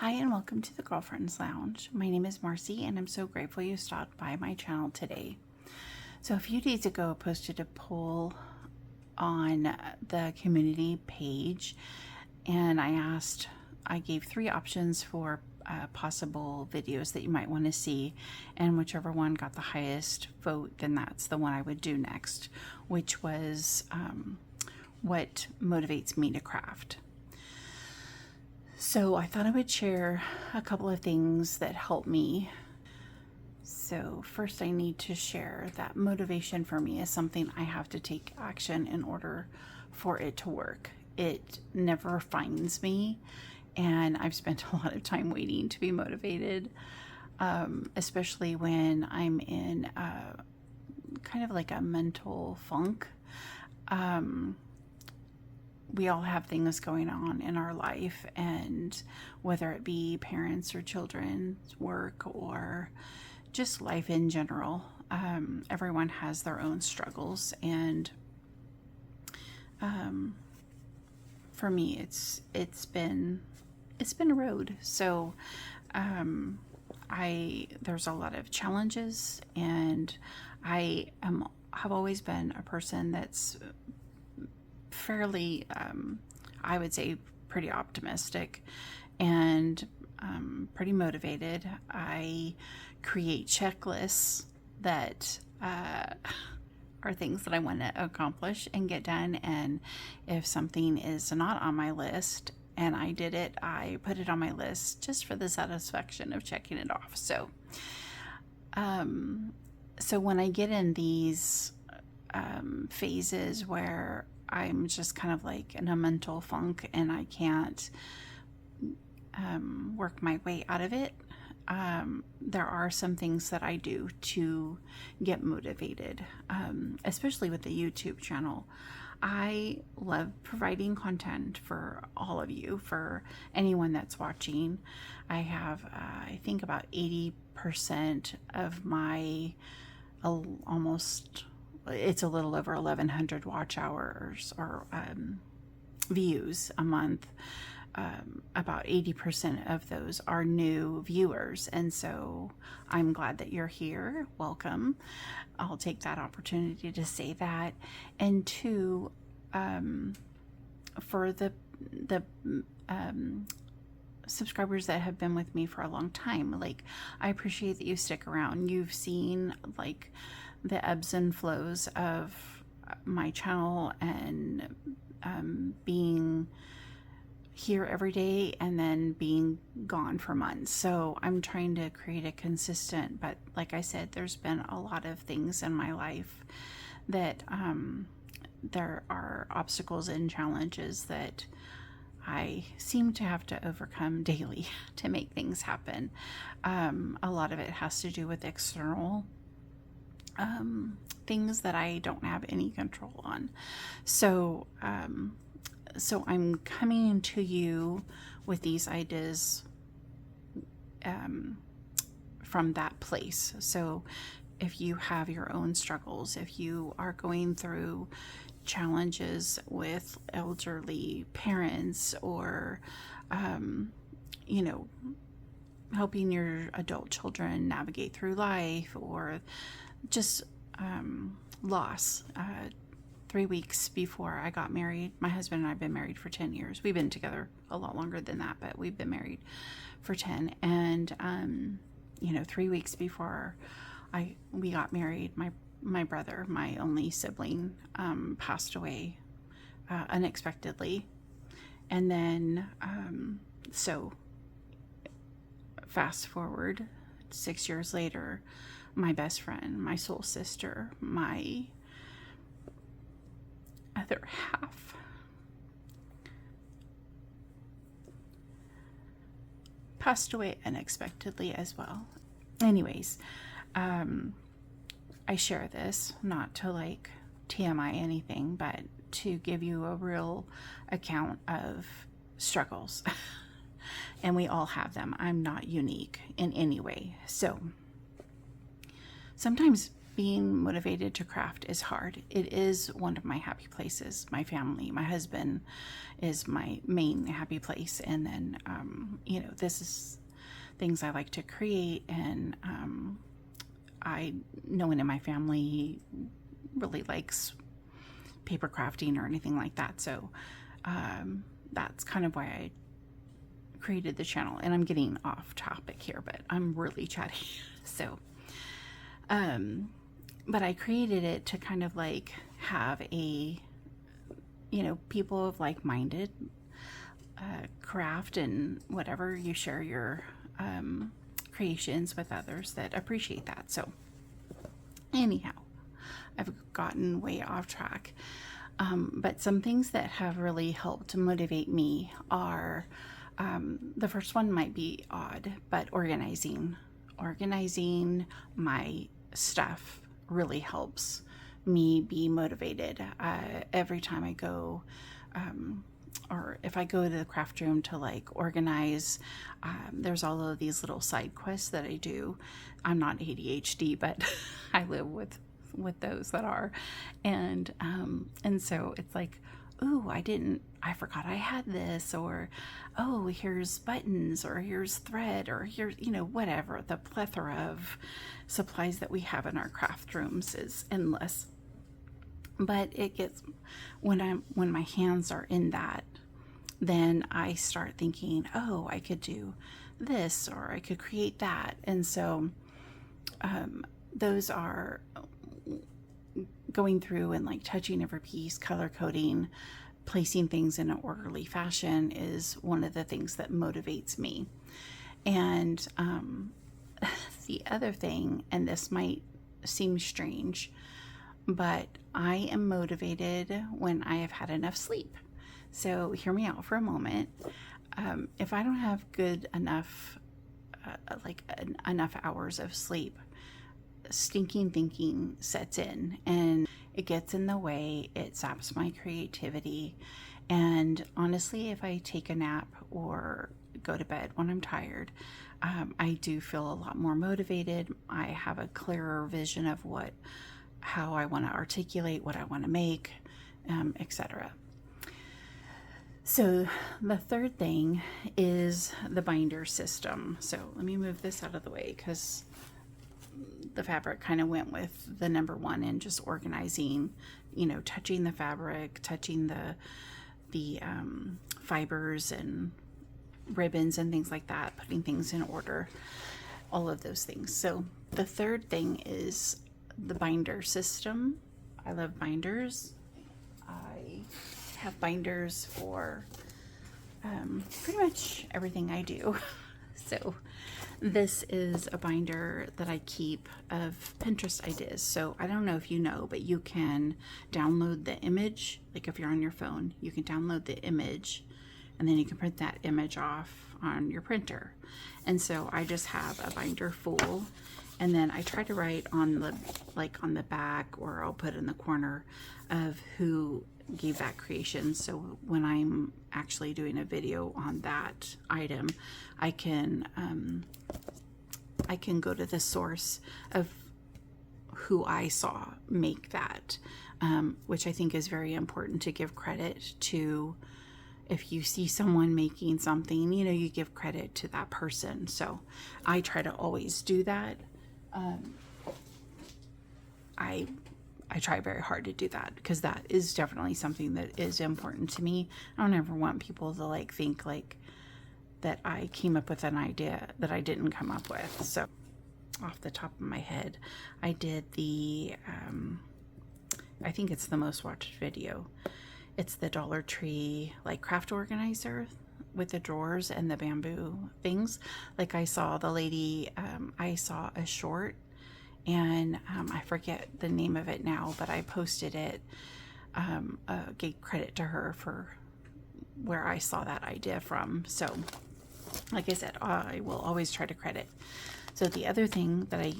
Hi and welcome to the Girlfriends Lounge. My name is Marcie and I'm so grateful you stopped by my channel today. So a few days ago I posted a poll on the community page and I gave 3 options for possible videos that you might want to see, and whichever one got the highest vote, then that's the one I would do next, which was what motivates me to craft. So I thought I would share a couple of things that help me. So first I need to share that motivation for me is something I have to take action in order for it to work. It never finds me, and I've spent a lot of time waiting to be motivated, especially when I'm in kind of like a mental funk. We all have things going on in our life, and whether it be parents or children, work, or just life in general, everyone has their own struggles. And for me, it's been a road. So there's a lot of challenges, and have always been a person that's fairly, I would say, pretty optimistic and pretty motivated. I create checklists that are things that I want to accomplish and get done, and if something is not on my list and I did it, I put it on my list just for the satisfaction of checking it off. So when I get in these phases where I'm just kind of like in a mental funk and I can't work my way out of it, there are some things that I do to get motivated, especially with the YouTube channel. I love providing content for all of you, for anyone that's watching. I have, I think about 80% of my it's a little over 1,100 watch hours or views a month. About 80% of those are new viewers, and so I'm glad that you're here. Welcome. I'll take that opportunity to say that. And 2, for the subscribers that have been with me for a long time, like, I appreciate that you stick around. You've seen like the ebbs and flows of my channel, and being here every day and then being gone for months. So I'm trying to create a consistent, but like I said, there's been a lot of things in my life that there are obstacles and challenges that I seem to have to overcome daily to make things happen. A lot of it has to do with external things that I don't have any control on. So I'm coming to you with these ideas from that place. So if you have your own struggles, if you are going through challenges with elderly parents, or helping your adult children navigate through life, or just loss. 3 weeks before I got married, my husband and I have been married for 10 years. We've been together a lot longer than that, but we've been married for 10. And 3 weeks before we got married, my brother, my only sibling, passed away unexpectedly. And then so fast forward 6 years later, my best friend, my soul sister, my other half passed away unexpectedly as well. Anyways, I share this not to like TMI anything, but to give you a real account of struggles. And we all have them. I'm not unique in any way. So sometimes being motivated to craft is hard. It is one of my happy places. My family, my husband is my main happy place. And then, you know, this is things I like to create. And no one in my family really likes paper crafting or anything like that. So that's kind of why I created the channel. And I'm getting off topic here, but I'm really chatty. So, but I created it to kind of like have a, you know, people of like-minded craft and whatever, you share your creations with others that appreciate that. So anyhow, I've gotten way off track. But some things that have really helped motivate me are, the first one might be odd, but organizing my stuff really helps me be motivated. Every time I go, or if I go to the craft room to like organize, there's all of these little side quests that I do. I'm not ADHD, but I live with those that are, and so it's like, ooh, I forgot I had this, or oh, here's buttons, or here's thread, or here's, you know, whatever. The plethora of supplies that we have in our craft rooms is endless. But it gets, when my hands are in that, then I start thinking, oh, I could do this, or I could create that. And so those are going through and like touching every piece, color coding, placing things in an orderly fashion is one of the things that motivates me. And the other thing, and this might seem strange, but I am motivated when I have had enough sleep. So hear me out for a moment. If I don't have good enough, enough hours of sleep, stinking thinking sets in, and it gets in the way. It saps my creativity. And honestly, if I take a nap or go to bed when I'm tired, I do feel a lot more motivated. I have a clearer vision of how I want to articulate, what I want to make, etc. So the third thing is the binder system. So let me move this out of the way because the fabric kind of went with the number one, and just organizing, you know, touching the fabric, touching the fibers and ribbons and things like that, putting things in order, all of those things. So the third thing is the binder system. I love binders. I have binders for pretty much everything I do. So this is a binder that I keep of Pinterest ideas. So I don't know if you know, but you can download the image. Like if you're on your phone, you can download the image, and then you can print that image off on your printer. And so I just have a binder full, and then I try to write on the back, or I'll put in the corner of who gave that creation. So when I'm actually doing a video on that item, I can go to the source of who I saw make that, which I think is very important to give credit to. If you see someone making something, you know, you give credit to that person. So I try to always do that. I try very hard to do that, because that is definitely something that is important to me. I don't ever want people to like think like that I came up with an idea that I didn't come up with. So off the top of my head, I did the, I think it's the most watched video. It's the Dollar Tree like craft organizer with the drawers and the bamboo things. Like I saw the lady, I saw a short, and I forget the name of it now, but I posted it, gave credit to her for where I saw that idea from. So like I said, I will always try to credit. So the other thing that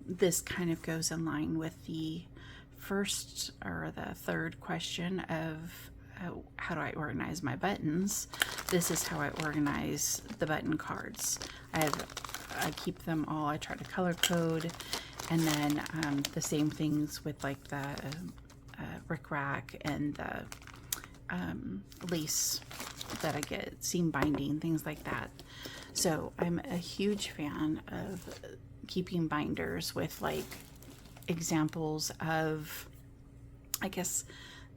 this kind of goes in line with the first or the third question of how do I organize my buttons. This is how I organize the button cards. I keep them all. I try to color code, And then the same things with like the rickrack and the lace that I get, seam binding, things like that. So I'm a huge fan of keeping binders with like examples of, I guess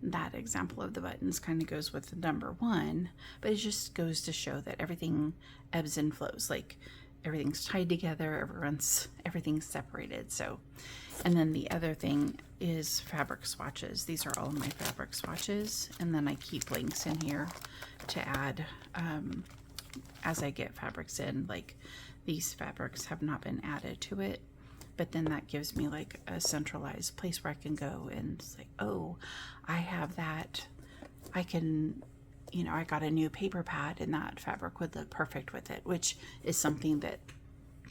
that example of the buttons kind of goes with the number 1, but it just goes to show that everything ebbs and flows. Like everything's tied together, everything's separated. So, and then the other thing is fabric swatches. These are all of my fabric swatches, and then I keep links in here to add as I get fabrics in. Like these fabrics have not been added to it, but then that gives me like a centralized place where I can go and say, oh, I have that. I can, you know, I got a new paper pad and that fabric would look perfect with it, which is something that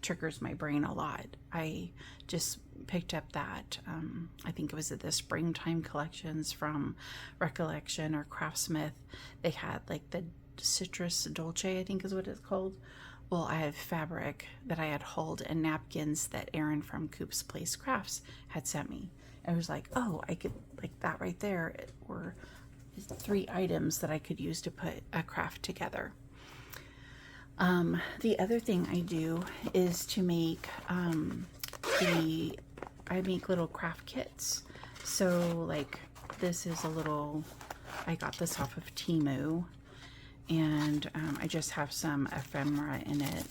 triggers my brain a lot. I just picked up that, I think it was at the springtime collections from Recollection or Craftsmith. They had like the Citrus Dolce, I think is what it's called. Well, I have fabric that I had hauled and napkins that Erin from Coop's Place Crafts had sent me. I was like, oh, I could, like that right there were 3 items that I could use to put a craft together. The other thing I do is to make, I make little craft kits. So like this is a little, I got this off of Temu, and I just have some ephemera in it,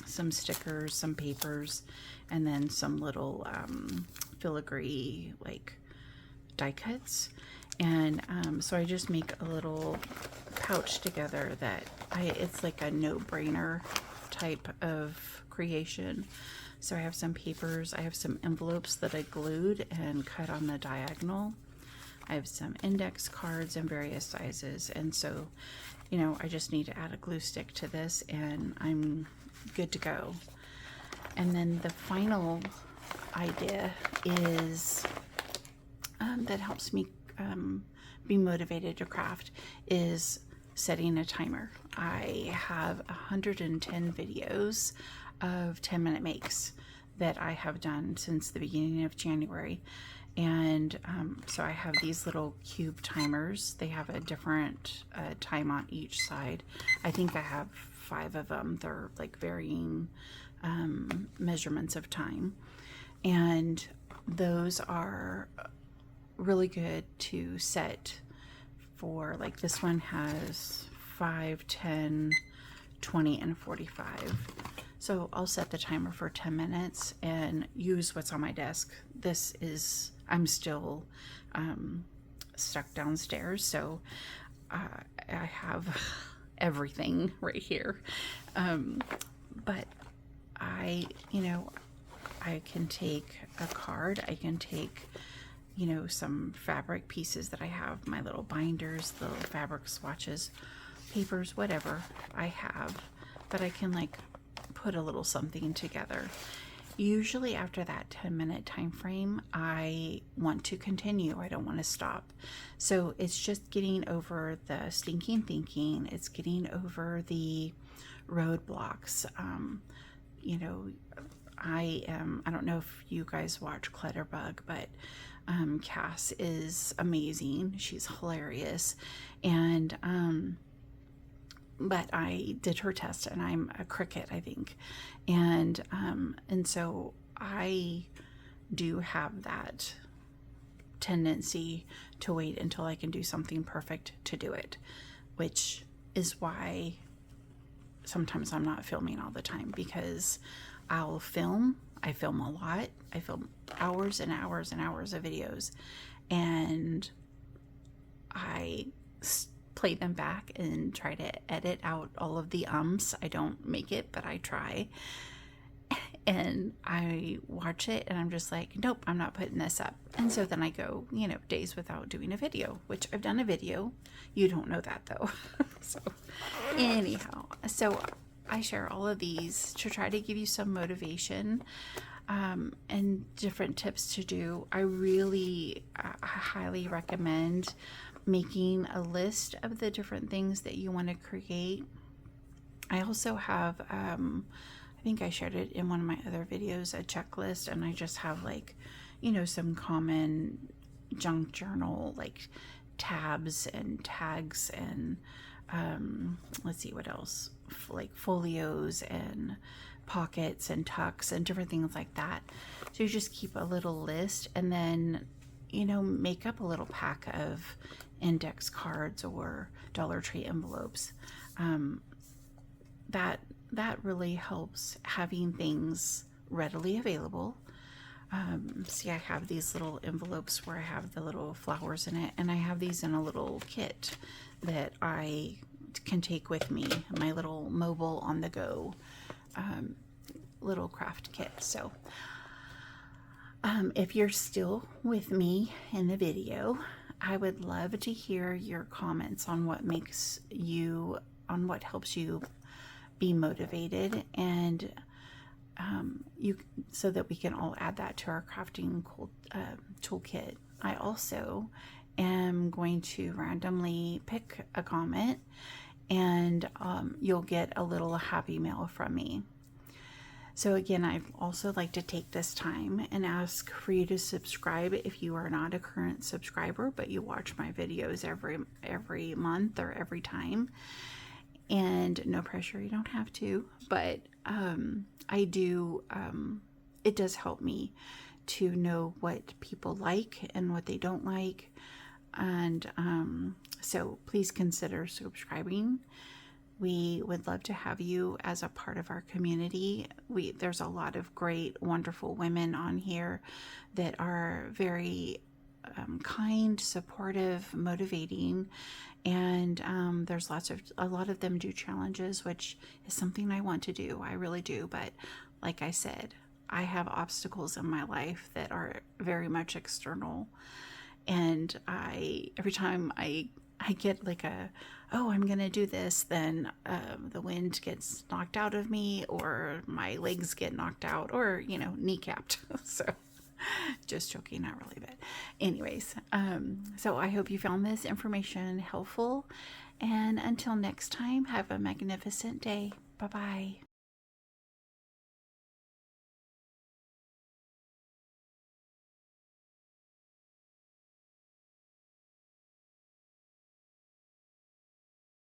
some stickers, some papers, and then some little filigree like die cuts. And so I just make a little pouch together that it's like a no-brainer type of creation. So I have some papers, I have some envelopes that I glued and cut on the diagonal. I have some index cards in various sizes, and so, you know, I just need to add a glue stick to this and I'm good to go. And then the final idea is that helps me be motivated to craft is setting a timer. I have 110 videos of 10-minute makes that I have done since the beginning of January. And so I have these little cube timers. They have a different time on each side. I think I have 5 of them. They're like varying measurements of time. And those are really good to set for, like this one has 5, 10, 20, and 45. So I'll set the timer for 10 minutes and use what's on my desk. This is, I'm still stuck downstairs, so I have everything right here. But you know, I can take a card, I can take, you know, some fabric pieces that I have, my little binders, little fabric swatches, papers, whatever I have, but I can like put a little something together. Usually after that 10-minute time frame, I want to continue. I don't want to stop. So it's just getting over the stinking thinking. It's getting over the roadblocks. You know, I don't know if you guys watch Clutterbug, but Cass is amazing. She's hilarious. And but I did her test and I'm a cricket, I think. And so I do have that tendency to wait until I can do something perfect to do it, which is why sometimes I'm not filming all the time, because I film a lot. I film hours and hours and hours of videos, and I play them back and try to edit out all of the ums. I don't make it, but I try. And I watch it and I'm just like, nope, I'm not putting this up. And so then I go, you know, days without doing a video, which I've done a video. You don't know that though. So anyhow, so I share all of these to try to give you some motivation and different tips to do. I really highly recommend making a list of the different things that you want to create. I also have, I I think I shared it in one of my other videos, a checklist, and I just have like, you know, some common junk journal like tabs and tags and let's see what else, like folios and pockets and tucks and different things like that. So you just keep a little list, and then, you know, make up a little pack of index cards or Dollar Tree envelopes. That really helps, having things readily available. See, I have these little envelopes where I have the little flowers in it, and I have these in a little kit that I can take with me, my little mobile on the go little craft kit. So if you're still with me in the video, I would love to hear your comments on what helps you be motivated, and so that we can all add that to our crafting toolkit. I also am going to randomly pick a comment, and you'll get a little happy mail from me. So again, I'd also like to take this time and ask for you to subscribe if you are not a current subscriber, but you watch my videos every month or every time. And no pressure, you don't have to, but I do, it does help me to know what people like and what they don't like. And so please consider subscribing. We would love to have you as a part of our community. There's a lot of great, wonderful women on here that are very kind, supportive, motivating, and there's a lot of them do challenges, which is something I want to do. I really do, but like I said, I have obstacles in my life that are very much external, and every time I get like I'm gonna do this, then the wind gets knocked out of me, or my legs get knocked out, or, you know, kneecapped. So just joking, not really, but anyways, so I hope you found this information helpful, and until next time, have a magnificent day. Bye bye.